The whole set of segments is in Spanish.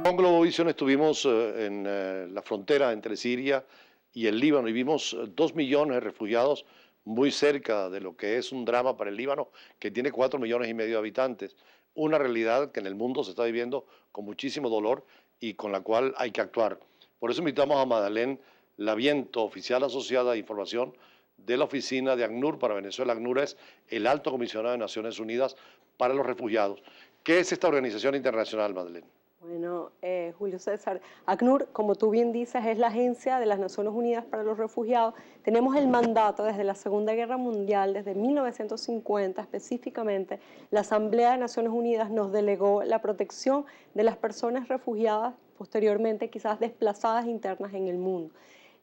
Con Globovisión estuvimos en la frontera entre Siria y el Líbano y vimos 2 millones de refugiados muy cerca de lo que es un drama para el Líbano, que tiene 4,5 millones de habitantes. Una realidad que en el mundo se está viviendo con muchísimo dolor y con la cual hay que actuar. Por eso invitamos a Madeleine Laviento, oficial asociada de información de la oficina de ACNUR para Venezuela. ACNUR es el Alto Comisionado de Naciones Unidas para los Refugiados. ¿Qué es esta organización internacional, Madeleine? Bueno, Julio César, ACNUR, como tú bien dices, es la Agencia de las Naciones Unidas para los Refugiados. Tenemos el mandato desde la Segunda Guerra Mundial, desde 1950 específicamente. La Asamblea de Naciones Unidas nos delegó la protección de las personas refugiadas, posteriormente quizás desplazadas internas en el mundo.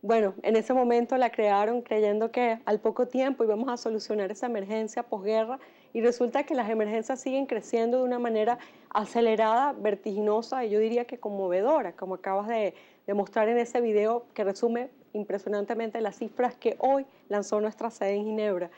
Bueno, en ese momento la crearon creyendo que al poco tiempo íbamos a solucionar esa emergencia posguerra y resulta que las emergencias siguen creciendo de una manera acelerada, vertiginosa y yo diría que conmovedora, como acabas de mostrar en ese video que resume impresionantemente las cifras que hoy lanzó nuestra sede en Ginebra.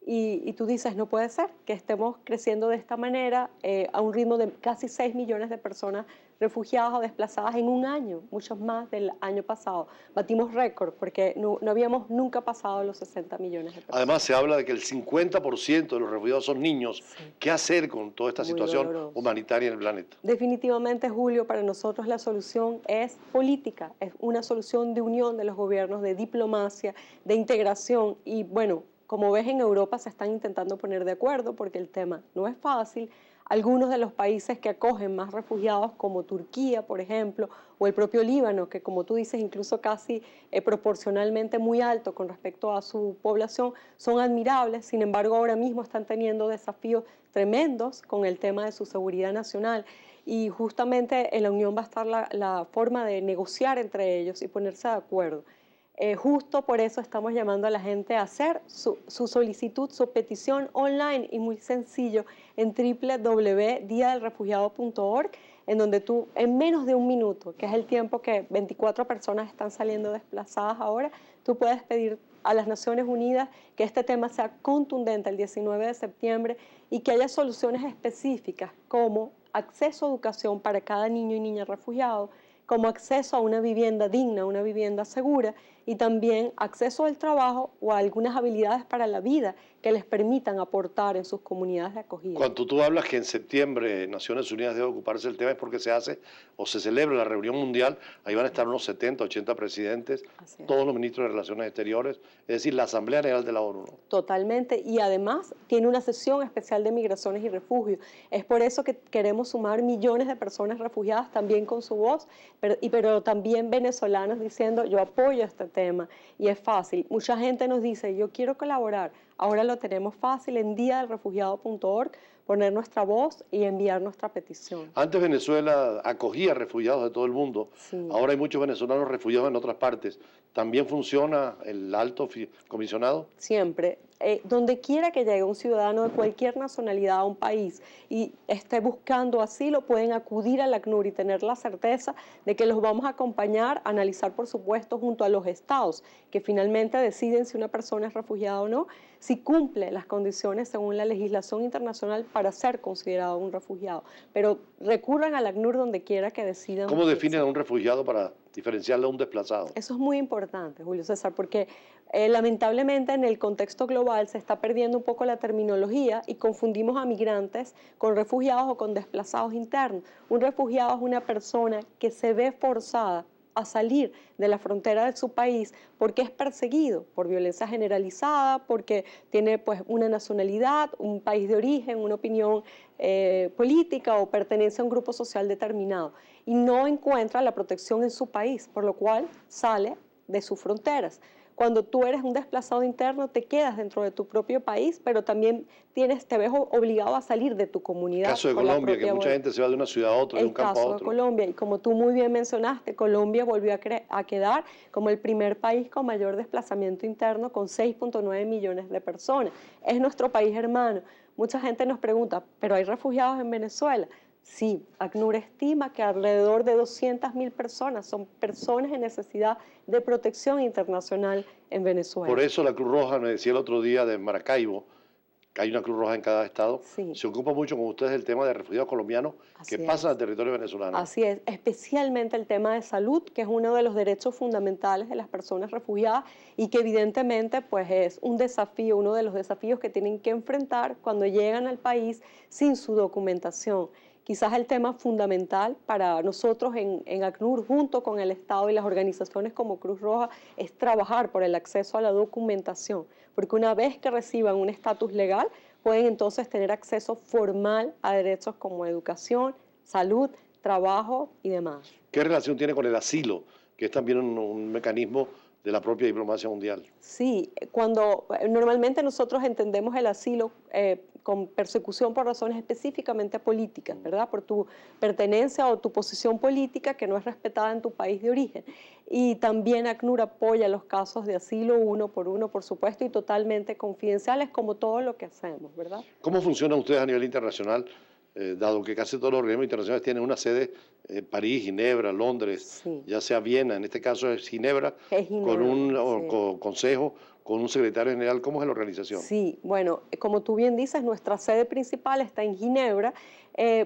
Y tú dices, no puede ser que estemos creciendo de esta manera a un ritmo de casi 6 millones de personas refugiadas o desplazadas en un año, muchos más del año pasado. Batimos récord porque no habíamos nunca pasado los 60 millones de personas. Además, se habla de que el 50% de los refugiados son niños. Sí. ¿Qué hacer con toda esta situación Doloroso. humanitaria en el planeta? Definitivamente, Julio, para nosotros la solución es política, es una solución de unión de los gobiernos, de diplomacia, de integración y bueno, como ves, en Europa se están intentando poner de acuerdo porque el tema no es fácil. Algunos de los países que acogen más refugiados, como Turquía, por ejemplo, o el propio Líbano, que como tú dices, incluso casi proporcionalmente muy alto con respecto a su población, son admirables. Sin embargo, ahora mismo están teniendo desafíos tremendos con el tema de su seguridad nacional. Y justamente en la Unión va a estar la forma de negociar entre ellos y ponerse de acuerdo. Justo por eso estamos llamando a la gente a hacer su solicitud, su petición online y muy sencillo en www.diadelrefugiado.org, en donde tú en menos de un minuto, que es el tiempo que 24 personas están saliendo desplazadas ahora, tú puedes pedir a las Naciones Unidas que este tema sea contundente el 19 de septiembre y que haya soluciones específicas como acceso a educación para cada niño y niña refugiado, como acceso a una vivienda digna, una vivienda segura y también acceso al trabajo o a algunas habilidades para la vida que les permitan aportar en sus comunidades de acogida. Cuando tú hablas que en septiembre Naciones Unidas debe ocuparse del tema es porque se hace o se celebra la reunión mundial, ahí van a estar unos 70, 80 presidentes, todos los ministros de Relaciones Exteriores, es decir, la Asamblea General de la ONU. Totalmente, y además tiene una sesión especial de migraciones y refugios. Es por eso que queremos sumar millones de personas refugiadas también con su voz, pero también venezolanos diciendo yo apoyo este tema y es fácil. Mucha gente nos dice yo quiero colaborar, ahora lo tenemos fácil en diadelrefugiado.org, poner nuestra voz y enviar nuestra petición. Antes Venezuela acogía refugiados de todo el mundo, Sí. Ahora hay muchos venezolanos refugiados en otras partes. ¿También funciona el alto comisionado? Siempre. Donde quiera que llegue un ciudadano de cualquier nacionalidad a un país y esté buscando asilo, pueden acudir al ACNUR y tener la certeza de que los vamos a acompañar, a analizar por supuesto junto a los estados que finalmente deciden si una persona es refugiada o no, si cumple las condiciones según la legislación internacional para ser considerado un refugiado. Pero recurran al ACNUR donde quiera que decidan. ¿Cómo definen a un refugiado para diferenciarle a un desplazado? Eso es muy importante, Julio César, porque lamentablemente en el contexto global se está perdiendo un poco la terminología y confundimos a migrantes con refugiados o con desplazados internos. Un refugiado es una persona que se ve forzada a salir de la frontera de su país porque es perseguido por violencia generalizada, porque tiene pues una nacionalidad, un país de origen, una opinión política o pertenece a un grupo social determinado y no encuentra la protección en su país, por lo cual sale de sus fronteras. Cuando tú eres un desplazado interno, te quedas dentro de tu propio país, pero también te ves obligado a salir de tu comunidad. El caso de Colombia, que mucha gente se va de una ciudad a otra, de un campo a otro. El caso de Colombia, y como tú muy bien mencionaste, Colombia volvió a quedar como el primer país con mayor desplazamiento interno, con 6,9 millones de personas. Es nuestro país hermano. Mucha gente nos pregunta, ¿pero hay refugiados en Venezuela? Sí, ACNUR estima que alrededor de 200.000 personas son personas en necesidad de protección internacional en Venezuela. Por eso la Cruz Roja me decía el otro día de Maracaibo hay una Cruz Roja en cada estado, Sí. se ocupa mucho con ustedes el tema de refugiados colombianos que Así pasan es. al territorio venezolano. Así es, especialmente el tema de salud, que es uno de los derechos fundamentales de las personas refugiadas y que evidentemente pues es un desafío, uno de los desafíos que tienen que enfrentar cuando llegan al país sin su documentación. Quizás el tema fundamental para nosotros en ACNUR, junto con el Estado y las organizaciones como Cruz Roja, es trabajar por el acceso a la documentación, porque una vez que reciban un estatus legal, pueden entonces tener acceso formal a derechos como educación, salud, trabajo y demás. ¿Qué relación tiene con el asilo, que es también un mecanismo de la propia diplomacia mundial? Sí, cuando normalmente nosotros entendemos el asilo con persecución por razones específicamente políticas, ¿verdad? Por tu pertenencia o tu posición política que no es respetada en tu país de origen. Y también ACNUR apoya los casos de asilo uno, por supuesto, y totalmente confidenciales como todo lo que hacemos, ¿verdad? ¿Cómo funcionan ustedes a nivel internacional, dado que casi todos los organismos internacionales tienen una sede en París, Ginebra, Londres, Sí, ya sea Viena, en este caso es Ginebra, es con Ginebra, un sí. consejo, con un secretario general? ¿Cómo es la organización? Sí, bueno, como tú bien dices, nuestra sede principal está en Ginebra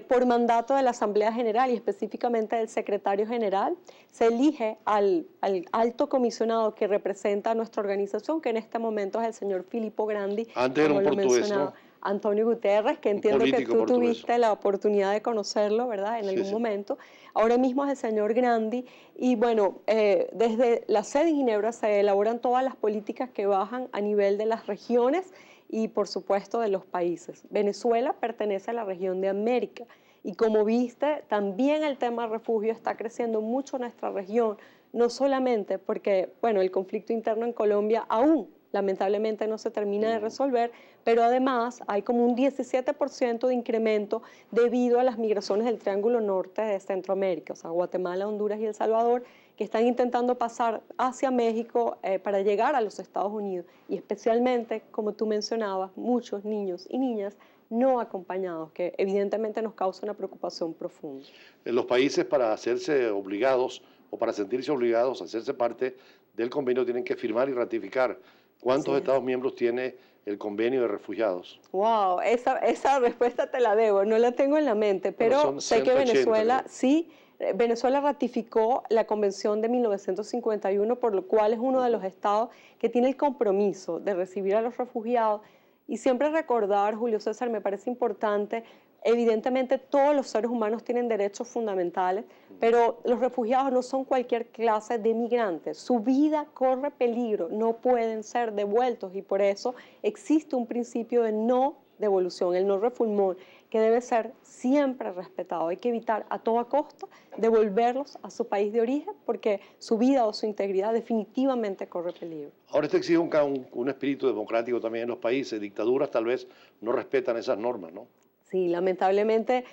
por mandato de la Asamblea General y específicamente del secretario general. Se elige al alto comisionado que representa a nuestra organización, que en este momento es el señor Filippo Grandi, Antes era como un lo portugués, mencionaba ¿no? Antonio Guterres, que Un entiendo que político tú portugués. tuviste la oportunidad de conocerlo, ¿verdad? En Sí, algún sí. momento. Ahora mismo es el señor Grandi y bueno, desde la sede en Ginebra se elaboran todas las políticas que bajan a nivel de las regiones y por supuesto de los países. Venezuela pertenece a la región de América y como viste, también el tema refugio está creciendo mucho en nuestra región, no solamente porque, bueno, el conflicto interno en Colombia aún lamentablemente no se termina de resolver, pero además hay como un 17% de incremento debido a las migraciones del Triángulo Norte de Centroamérica, o sea, Guatemala, Honduras y El Salvador, que están intentando pasar hacia México para llegar a los Estados Unidos y especialmente, como tú mencionabas, muchos niños y niñas no acompañados, que evidentemente nos causa una preocupación profunda. Los países para hacerse obligados o para sentirse obligados a hacerse parte del convenio tienen que firmar y ratificar. Así ¿Cuántos es. Estados miembros tiene el convenio de refugiados? Wow, esa respuesta te la debo, no la tengo en la mente, Bueno, pero son sé que 180, Venezuela creo. sí, Venezuela ratificó la Convención de 1951, por lo cual es uno de los estados que tiene el compromiso de recibir a los refugiados. Y siempre recordar, Julio César, me parece importante, evidentemente todos los seres humanos tienen derechos fundamentales, pero los refugiados no son cualquier clase de migrantes. Su vida corre peligro, no pueden ser devueltos y por eso existe un principio de no devolución, el no refoulement, que debe ser siempre respetado. Hay que evitar a toda costa devolverlos a su país de origen porque su vida o su integridad definitivamente corre peligro. Ahora esto exige un espíritu democrático también en los países. Dictaduras tal vez no respetan esas normas, ¿no? Sí, lamentablemente,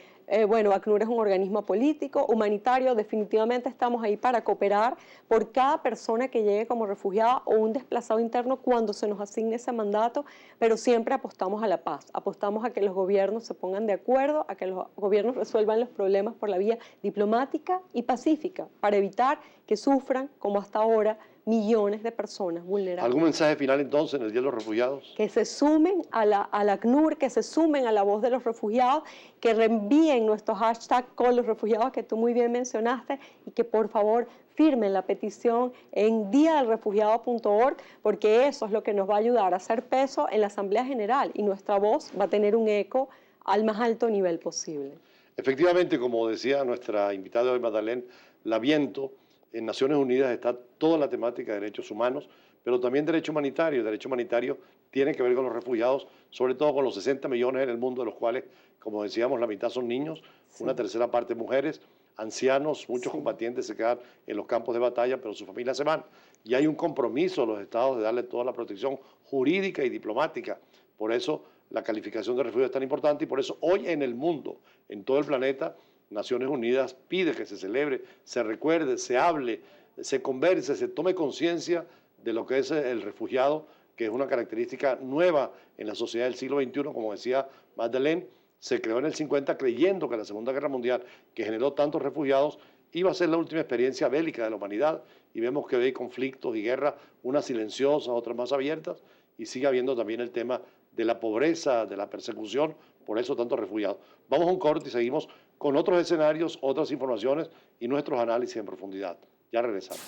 bueno, ACNUR es un organismo político, humanitario, definitivamente estamos ahí para cooperar por cada persona que llegue como refugiada o un desplazado interno cuando se nos asigne ese mandato, pero siempre apostamos a la paz, apostamos a que los gobiernos se pongan de acuerdo, a que los gobiernos resuelvan los problemas por la vía diplomática y pacífica, para evitar que sufran, como hasta ahora, millones de personas ¿Algún vulnerables. mensaje final entonces en el Día de los Refugiados? Que se sumen a la ACNUR, que se sumen a la voz de los refugiados, que reenvíen nuestro hashtag con los refugiados que tú muy bien mencionaste y que por favor firmen la petición en diadelrefugiado.org porque eso es lo que nos va a ayudar a hacer peso en la Asamblea General y nuestra voz va a tener un eco al más alto nivel posible. Efectivamente, como decía nuestra invitada hoy, Magdalena Laviento, en Naciones Unidas está toda la temática de derechos humanos, pero también derecho humanitario. El derecho humanitario tiene que ver con los refugiados, sobre todo con los 60 millones en el mundo, de los cuales, como decíamos, la mitad son niños, una Sí, tercera parte mujeres, ancianos, muchos sí. combatientes se quedan en los campos de batalla, pero sus familias se van. Y hay un compromiso de los estados de darle toda la protección jurídica y diplomática. Por eso la calificación de refugio es tan importante y por eso hoy en el mundo, en todo el planeta, Naciones Unidas pide que se celebre, se recuerde, se hable, se converse, se tome conciencia de lo que es el refugiado, que es una característica nueva en la sociedad del siglo XXI, como decía Madeleine, se creó en el 50 creyendo que la Segunda Guerra Mundial, que generó tantos refugiados, iba a ser la última experiencia bélica de la humanidad y vemos que hoy hay conflictos y guerras, unas silenciosas, otras más abiertas, y sigue habiendo también el tema de la pobreza, de la persecución, por eso tantos refugiados. Vamos a un corte y seguimos con otros escenarios, otras informaciones y nuestros análisis en profundidad. Ya regresamos.